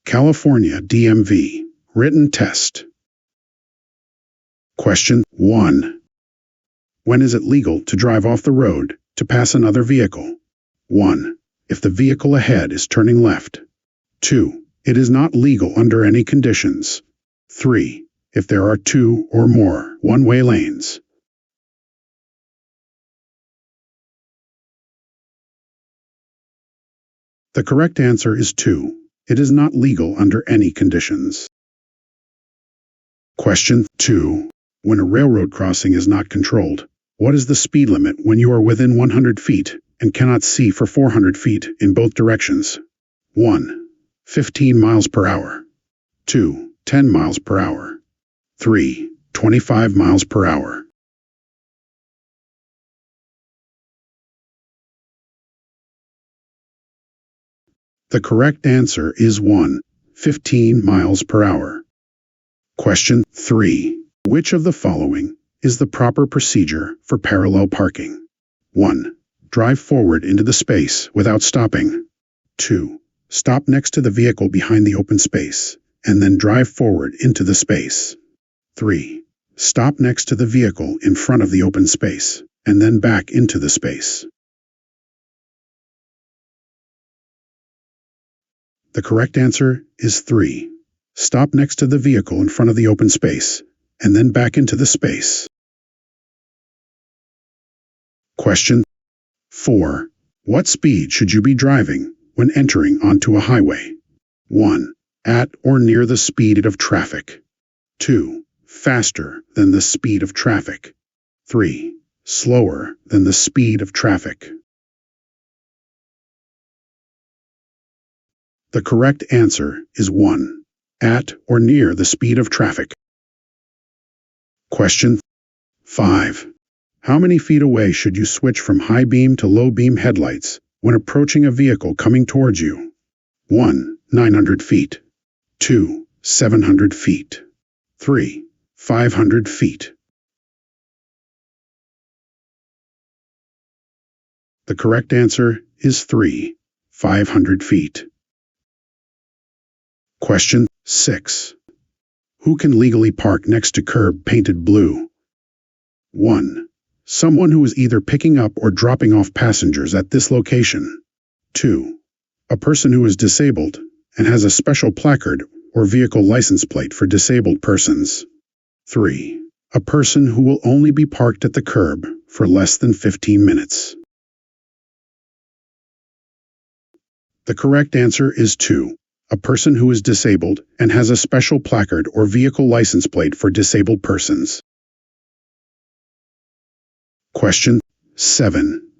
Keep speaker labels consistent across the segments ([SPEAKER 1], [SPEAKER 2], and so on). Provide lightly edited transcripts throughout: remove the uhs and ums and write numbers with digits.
[SPEAKER 1] California DMV Written Test. Question 1. When is it legal to drive off the road to pass another vehicle? 1. If the vehicle ahead is turning left. 2. It is not legal under any conditions. 3. If there are 2 or more one-way lanes. The correct answer is 2. It is not legal under any conditions. Question 2. When a railroad crossing is not controlled, what is the speed limit when you are within 100 feet and cannot see for 400 feet in both directions? 1. 15 miles per hour. 2. 10 miles per hour. 3. 25 miles per hour. The correct answer is 1. 15 miles per hour. Question 3. Which of the following is the proper procedure for parallel parking? 1. Drive forward into the space without stopping. 2. Stop next to the vehicle behind the open space, and then drive forward into the space. 3. Stop next to the vehicle in front of the open space, and then back into the space. The correct answer is 3. Stop next to the vehicle in front of the open space, and then back into the space. Question 4. What speed should you be driving when entering onto a highway? 1. At or near the speed of traffic. 2. Faster than the speed of traffic. 3. Slower than the speed of traffic. The correct answer is 1. At or near the speed of traffic. Question 5. How many feet away should you switch from high beam to low beam headlights when approaching a vehicle coming towards you? 1. 900 feet. 2. 700 feet. 3. 500 feet. The correct answer is 3. 500 feet. Question 6. Who can legally park next to curb painted blue? 1. Someone who is either picking up or dropping off passengers at this location. 2. A person who is disabled and has a special placard or vehicle license plate for disabled persons. 3. A person who will only be parked at the curb for less than 15 minutes. The correct answer is 2. A person who is disabled and has a special placard or vehicle license plate for disabled persons. Question 7.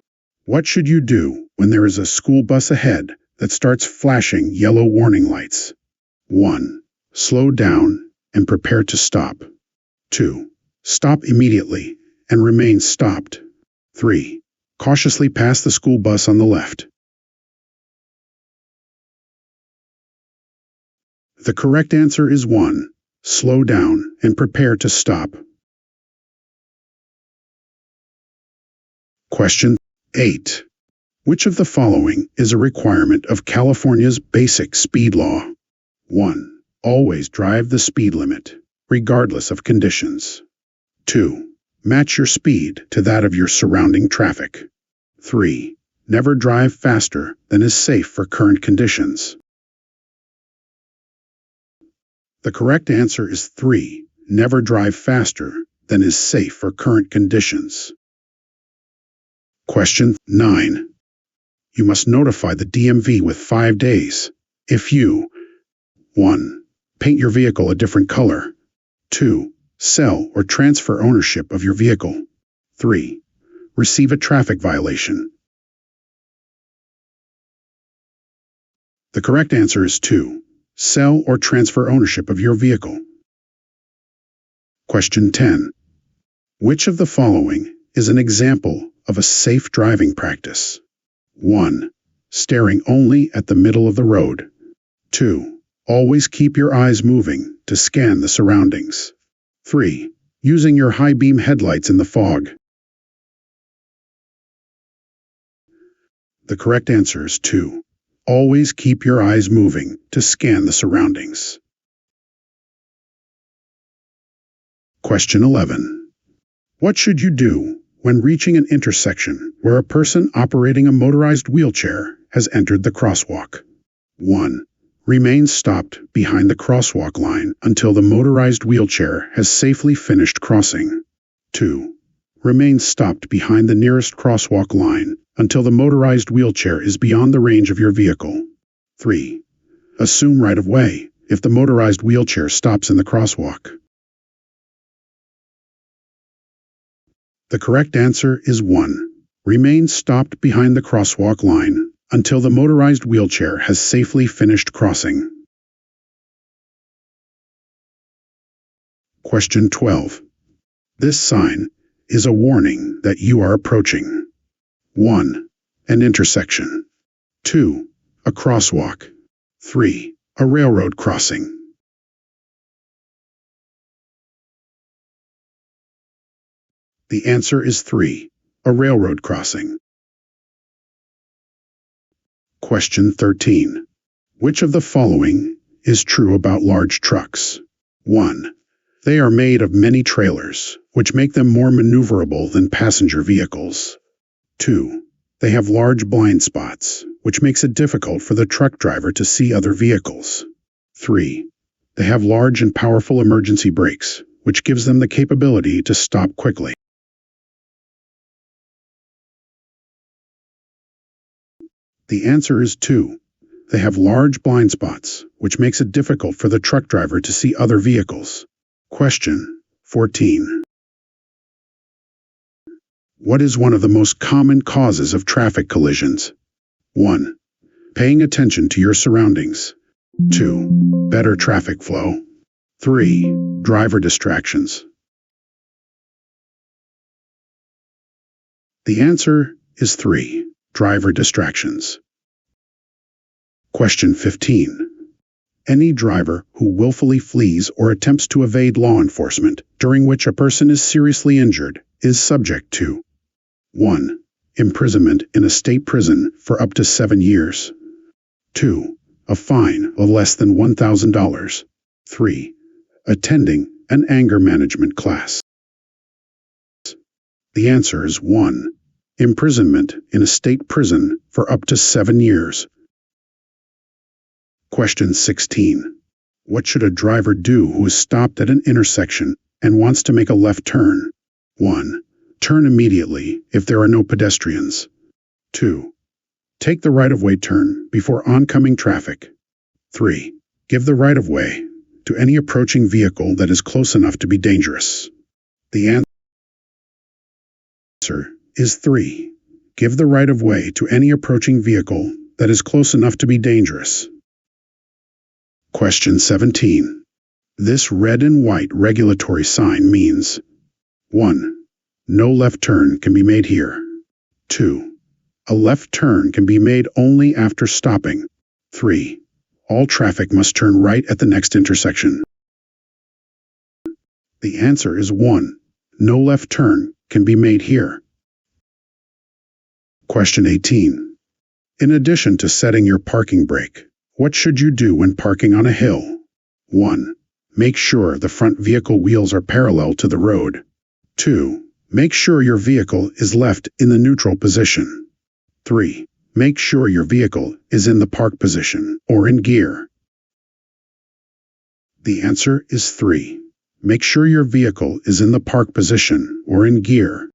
[SPEAKER 1] What should you do when there is a school bus ahead that starts flashing yellow warning lights? 1. Slow down and prepare to stop. 2. Stop immediately and remain stopped. 3. Cautiously pass the school bus on the left. The correct answer is 1. Slow down and prepare to stop. Question 8. Which of the following is a requirement of California's basic speed law? 1. Always drive the speed limit, regardless of conditions. 2. Match your speed to that of your surrounding traffic. 3. Never drive faster than is safe for current conditions. The correct answer is 3. Never drive faster than is safe for current conditions. Question 9. You must notify the DMV with 5 days if you 1. Paint your vehicle a different color. 2. Sell or transfer ownership of your vehicle. 3. Receive a traffic violation. The correct answer is 2. Sell or transfer ownership of your vehicle. Question 10. Which of the following is an example of a safe driving practice? 1. Staring only at the middle of the road. 2. Always keep your eyes moving to scan the surroundings. 3. Using your high beam headlights in the fog. The correct answer is 2. Always keep your eyes moving to scan the surroundings. Question 11. What should you do when reaching an intersection where a person operating a motorized wheelchair has entered the crosswalk? 1. Remain stopped behind the crosswalk line until the motorized wheelchair has safely finished crossing. 2. Remain stopped behind the nearest crosswalk line until the motorized wheelchair is beyond the range of your vehicle. 3. Assume right of way if the motorized wheelchair stops in the crosswalk. The correct answer is 1. Remain stopped behind the crosswalk line until the motorized wheelchair has safely finished crossing. Question 12. This sign is a warning that you are approaching 1. An intersection. 2. A crosswalk. 3. A railroad crossing. The answer is 3. A railroad crossing. Question 13. Which of the following is true about large trucks? 1. They are made of many trailers, which make them more maneuverable than passenger vehicles. 2. They have large blind spots, which makes it difficult for the truck driver to see other vehicles. 3. They have large and powerful emergency brakes, which gives them the capability to stop quickly. The answer is 2. They have large blind spots, which makes it difficult for the truck driver to see other vehicles. Question 14. What is one of the most common causes of traffic collisions? 1. Paying attention to your surroundings. 2. Better traffic flow. 3. Driver distractions. The answer is 3. Driver distractions. Question 15. Any driver who willfully flees or attempts to evade law enforcement during which a person is seriously injured is subject to 1. Imprisonment in a state prison for up to 7 years. 2. A fine of less than $1,000. 3. Attending an anger management class. The answer is 1. Imprisonment in a state prison for up to 7 years. Question 16. What should a driver do who is stopped at an intersection and wants to make a left turn? 1. Turn immediately if there are no pedestrians. 2. Take the right-of-way turn before oncoming traffic. 3. Give the right-of-way to any approaching vehicle that is close enough to be dangerous. The answer is 3. Give the right-of-way to any approaching vehicle that is close enough to be dangerous. Question 17. This red and white regulatory sign means 1. No left turn can be made here. 2. A left turn can be made only after stopping. 3. All traffic must turn right at the next intersection. The answer is 1. No left turn can be made here. Question 18. In addition to setting your parking brake, what should you do when parking on a hill? 1. Make sure the front vehicle wheels are parallel to the road. 2. Make sure your vehicle is left in the neutral position. 3. Make sure your vehicle is in the park position or in gear. The answer is 3. Make sure your vehicle is in the park position or in gear.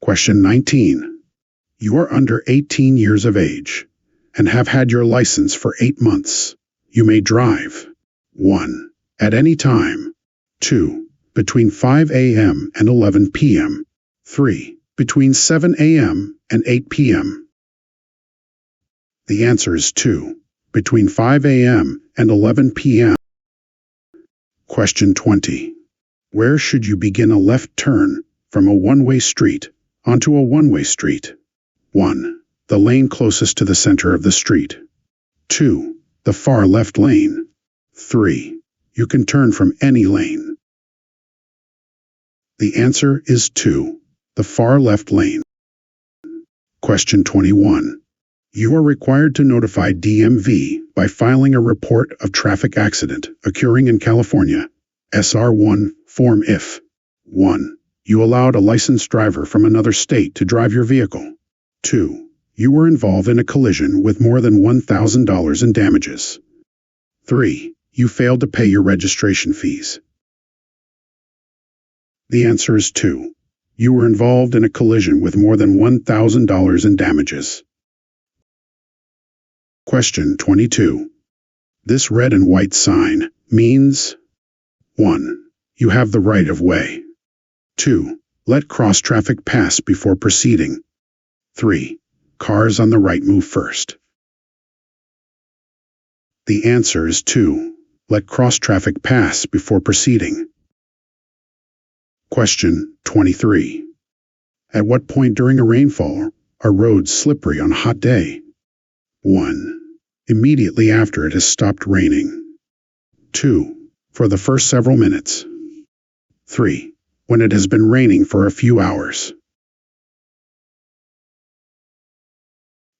[SPEAKER 1] Question 19. You are under 18 years of age and have had your license for 8 months. You may drive 1. At any time. 2. Between 5 a.m. and 11 p.m. 3. Between 7 a.m. and 8 p.m. The answer is 2. Between 5 a.m. and 11 p.m. Question 20. Where should you begin a left turn from a one-way street onto a one-way street? 1. The lane closest to the center of the street. 2. The far left lane. 3. You can turn from any lane. The answer is 2. The far left lane. Question 21. You are required to notify DMV by filing a report of traffic accident occurring in California, SR1 form if 1. You allowed a licensed driver from another state to drive your vehicle. 2. You were involved in a collision with more than $1,000 in damages. 3. You failed to pay your registration fees. The answer is 2. You were involved in a collision with more than $1,000 in damages. Question 22. This red and white sign means 1. You have the right of way. 2. Let cross traffic pass before proceeding. 3. Cars on the right move first. The answer is 2. Let cross traffic pass before proceeding. Question 23. At what point during a rainfall are roads slippery on a hot day? 1. Immediately after it has stopped raining. 2. For the first several minutes. 3. When it has been raining for a few hours.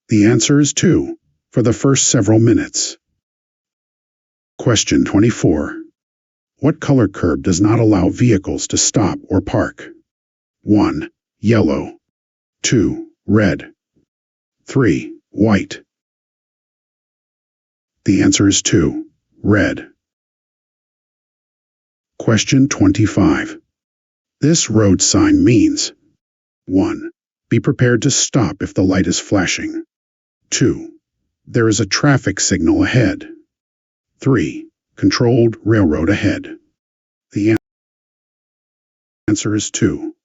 [SPEAKER 1] The answer is 2. For the first several minutes. Question 24. What color curb does not allow vehicles to stop or park? 1. Yellow. 2. Red. 3. White. The answer is 2. Red. Question 25. This road sign means 1. Be prepared to stop if the light is flashing. 2. There is a traffic signal ahead. 3. Controlled railroad ahead. The answer is 2.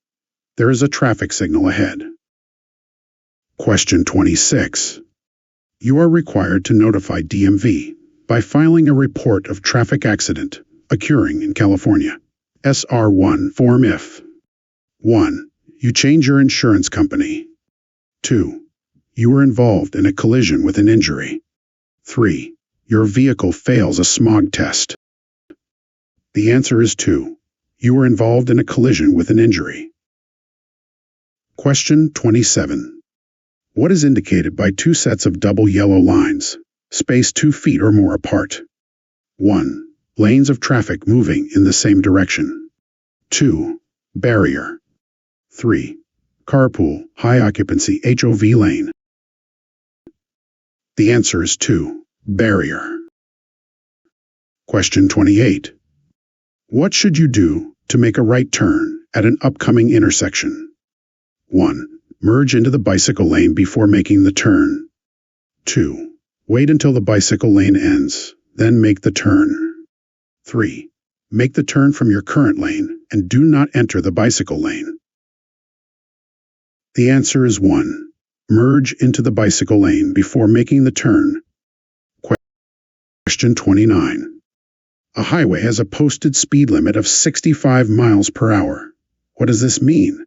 [SPEAKER 1] There is a traffic signal ahead. Question 26. You are required to notify DMV by filing a report of traffic accident occurring in California, SR1 form if 1. You change your insurance company. 2. You were involved in a collision with an injury. 3. Your vehicle fails a smog test. The answer is 2. You were involved in a collision with an injury. Question 27. What is indicated by two sets of double yellow lines, spaced 2 feet or more apart? 1. Lanes of traffic moving in the same direction. 2. Barrier. 3. Carpool, high occupancy HOV lane. The answer is 2. Barrier. Question 28. What should you do to make a right turn at an upcoming intersection? 1. Merge into the bicycle lane before making the turn. 2. Wait until the bicycle lane ends, then make the turn. 3. Make the turn from your current lane and do not enter the bicycle lane. The answer is 1. Merge into the bicycle lane before making the turn. Question 29. A highway has a posted speed limit of 65 miles per hour. What does this mean?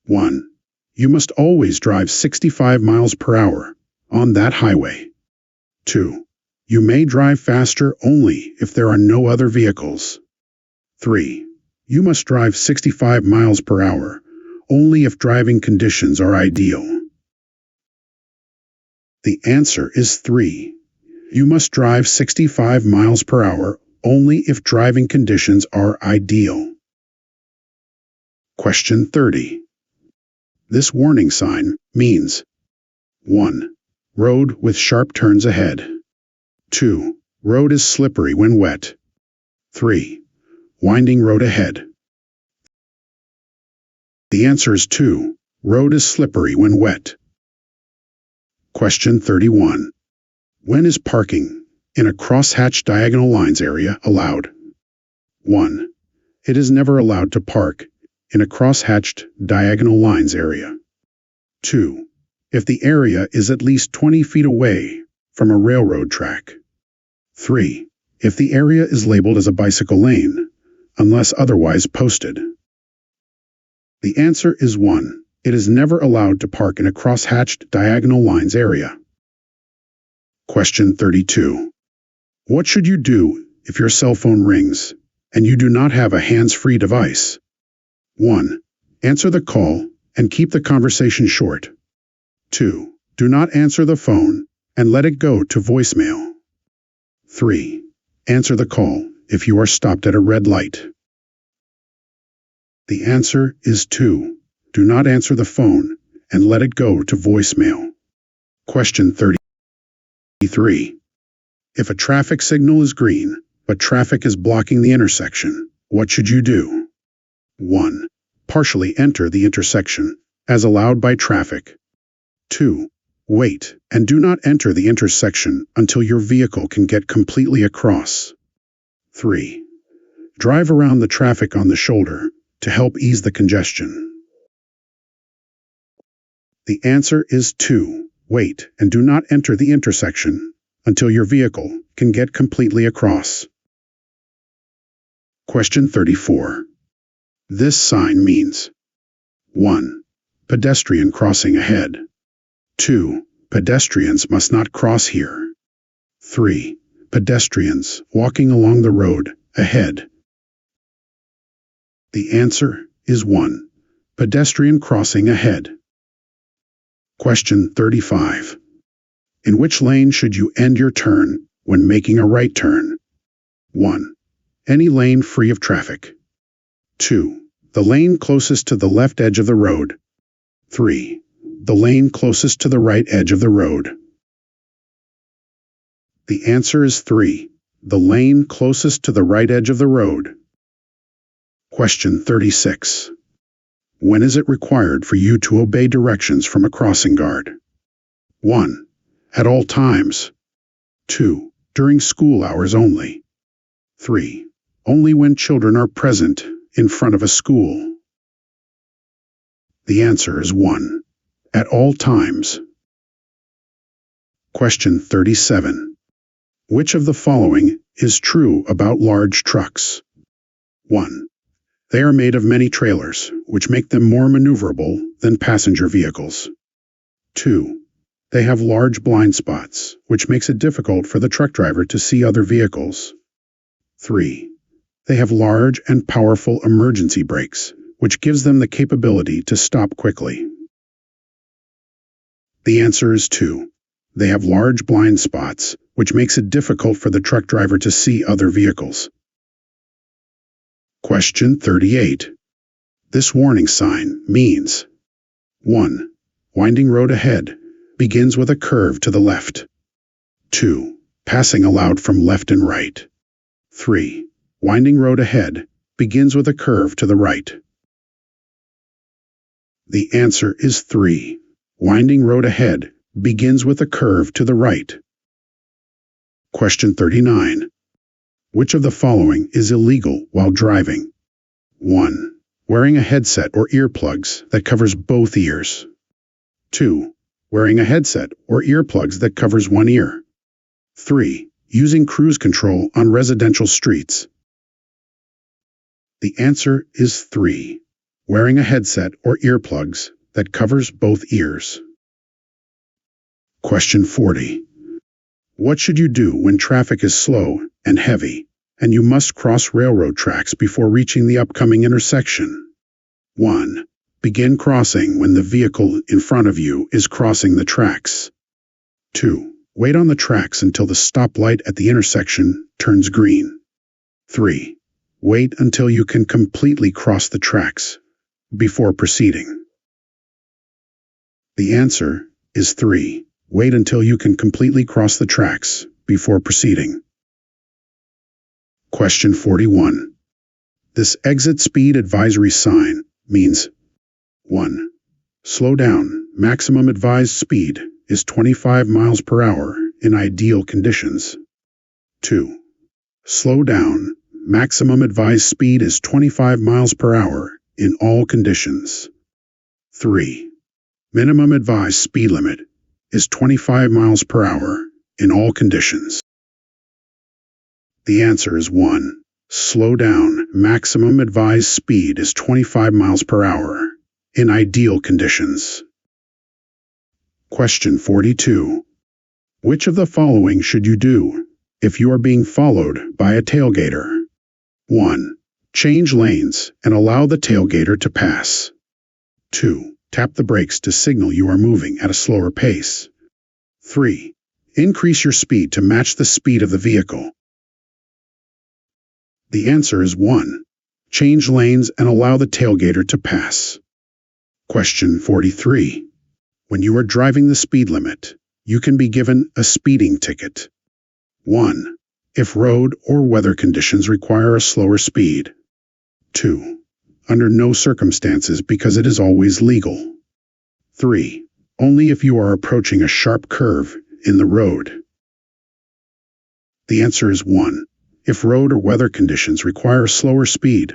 [SPEAKER 1] 1. You must always drive 65 miles per hour on that highway. 2. You may drive faster only if there are no other vehicles. 3. You must drive 65 miles per hour only if driving conditions are ideal. The answer is 3. You must drive 65 miles per hour only if driving conditions are ideal. Question 30. This warning sign means 1. Road with sharp turns ahead. 2. Road is slippery when wet. 3. Winding road ahead. The answer is 2. Road is slippery when wet. Question 31. When is parking in a crosshatched diagonal lines area allowed? 1. It is never allowed to park in a crosshatched diagonal lines area. 2. If the area is at least 20 feet away from a railroad track. 3. If the area is labeled as a bicycle lane, unless otherwise posted. The answer is 1. It is never allowed to park in a crosshatched diagonal lines area. Question 32. What should you do if your cell phone rings and you do not have a hands-free device? 1. Answer the call and keep the conversation short. 2. Do not answer the phone and let it go to voicemail. 3. Answer the call if you are stopped at a red light. The answer is 2. Do not answer the phone and let it go to voicemail. Question 33. If a traffic signal is green, but traffic is blocking the intersection, what should you do? 1. Partially enter the intersection, as allowed by traffic. 2. Wait and do not enter the intersection until your vehicle can get completely across. 3. Drive around the traffic on the shoulder to help ease the congestion. The answer is 2. Wait and do not enter the intersection until your vehicle can get completely across. Question 34. This sign means 1. Pedestrian crossing ahead. 2. Pedestrians must not cross here. 3. Pedestrians walking along the road ahead. The answer is 1. Pedestrian crossing ahead. Question 35. In which lane should you end your turn when making a right turn? 1. Any lane free of traffic. 2. The lane closest to the left edge of the road. 3. The lane closest to the right edge of the road. The answer is 3. The lane closest to the right edge of the road. Question 36. When is it required for you to obey directions from a crossing guard? 1. At all times. 2. During school hours only. 3. Only when children are present in front of a school. The answer is 1. At all times. Question 37. Which of the following is true about large trucks? 1. They are made of many trailers, which make them more maneuverable than passenger vehicles. 2. They have large blind spots, which makes it difficult for the truck driver to see other vehicles. 3. They have large and powerful emergency brakes, which gives them the capability to stop quickly. The answer is 2. They have large blind spots, which makes it difficult for the truck driver to see other vehicles. Question 38. This warning sign means 1. Winding road ahead, begins with a curve to the left. 2. Passing allowed from left and right. 3. Winding road ahead, begins with a curve to the right. The answer is 3. Winding road ahead, begins with a curve to the right. Question 39. Which of the following is illegal while driving? 1. Wearing a headset or earplugs that covers both ears. 2. Wearing a headset or earplugs that covers one ear. 3. Using cruise control on residential streets. The answer is 3. Wearing a headset or earplugs that covers both ears. Question 40. What should you do when traffic is slow and heavy, and you must cross railroad tracks before reaching the upcoming intersection? 1. Begin crossing when the vehicle in front of you is crossing the tracks. 2. Wait on the tracks until the stoplight at the intersection turns green. 3. Wait until you can completely cross the tracks before proceeding. The answer is 3. Wait until you can completely cross the tracks before proceeding. Question 41. This exit speed advisory sign means 1. Slow down. Maximum advised speed is 25 miles per hour in ideal conditions. 2. Slow down. Maximum advised speed is 25 miles per hour in all conditions. 3. Minimum advised speed limit is 25 miles per hour in all conditions. The answer is 1. Slow down. Maximum advised speed is 25 miles per hour in ideal conditions. Question 42. Which of the following should you do if you are being followed by a tailgater? 1. Change lanes and allow the tailgater to pass. 2. Tap the brakes to signal you are moving at a slower pace. 3. Increase your speed to match the speed of the vehicle. The answer is 1. Change lanes and allow the tailgater to pass. Question 43. When you are driving the speed limit, you can be given a speeding ticket. 1. If road or weather conditions require a slower speed. 2. Under no circumstances because it is always legal. 3. Only if you are approaching a sharp curve in the road. The answer is 1. If road or weather conditions require a slower speed.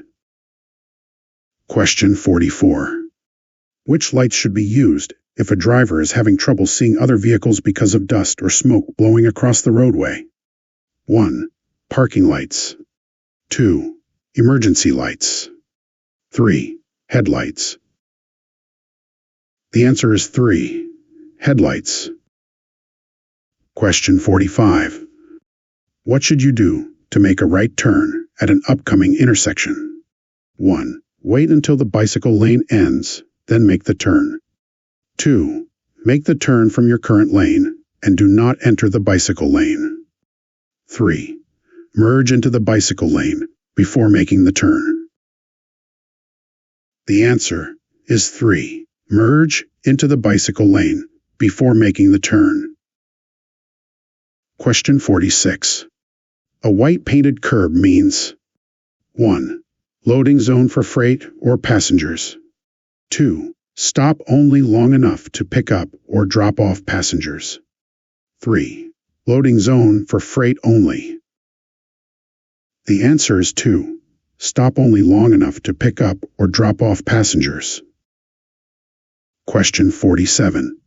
[SPEAKER 1] Question 44. Which lights should be used if a driver is having trouble seeing other vehicles because of dust or smoke blowing across the roadway? 1. Parking lights. 2. Emergency lights. 3. Headlights. The answer is 3. Headlights. Question 45. What should you do to make a right turn at an upcoming intersection? 1. Wait until the bicycle lane ends, then make the turn. 2. Make the turn from your current lane and do not enter the bicycle lane. 3. Merge into the bicycle lane before making the turn. The answer is 3. Merge into the bicycle lane before making the turn. Question 46. A white painted curb means 1. Loading zone for freight or passengers. 2. Stop only long enough to pick up or drop off passengers. 3. Loading zone for freight only. The answer is 2. Stop only long enough to pick up or drop off passengers. Question 47.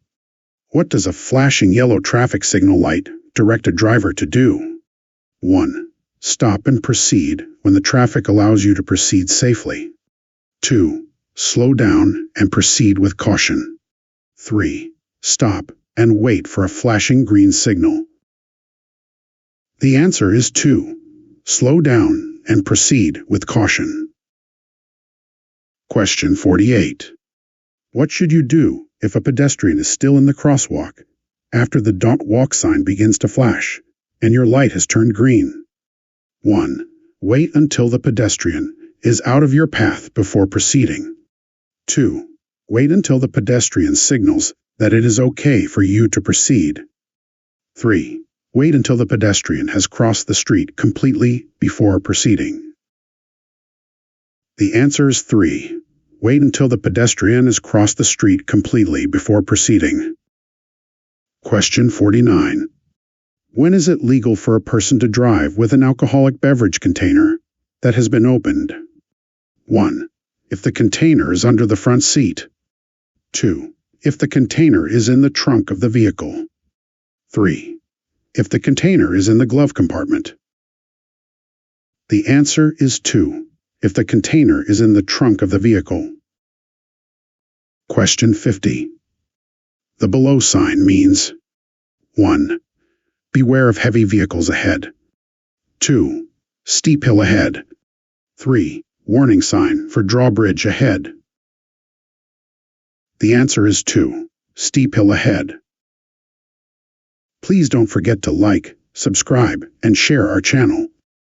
[SPEAKER 1] What does a flashing yellow traffic signal light direct a driver to do? 1. Stop and proceed when the traffic allows you to proceed safely. 2. Slow down and proceed with caution. 3. Stop and wait for a flashing green signal. The answer is 2. Slow down and proceed with caution. Question 48. What should you do if a pedestrian is still in the crosswalk after the "Don't Walk" sign begins to flash and your light has turned green? 1. Wait until the pedestrian is out of your path before proceeding. 2. Wait until the pedestrian signals that it is okay for you to proceed. 3. Wait until the pedestrian has crossed the street completely before proceeding. The answer is 3. Wait until the pedestrian has crossed the street completely before proceeding. Question 49. When is it legal for a person to drive with an alcoholic beverage container that has been opened? 1. If the container is under the front seat. 2. If the container is in the trunk of the vehicle. 3. If the container is in the glove compartment. The answer is 2. If the container is in the trunk of the vehicle. Question 50. The below sign means 1. Beware of heavy vehicles ahead. 2. Steep hill ahead. 3. Warning sign for drawbridge ahead. The answer is 2. Steep hill ahead. Please don't forget to like, subscribe, and share our channel.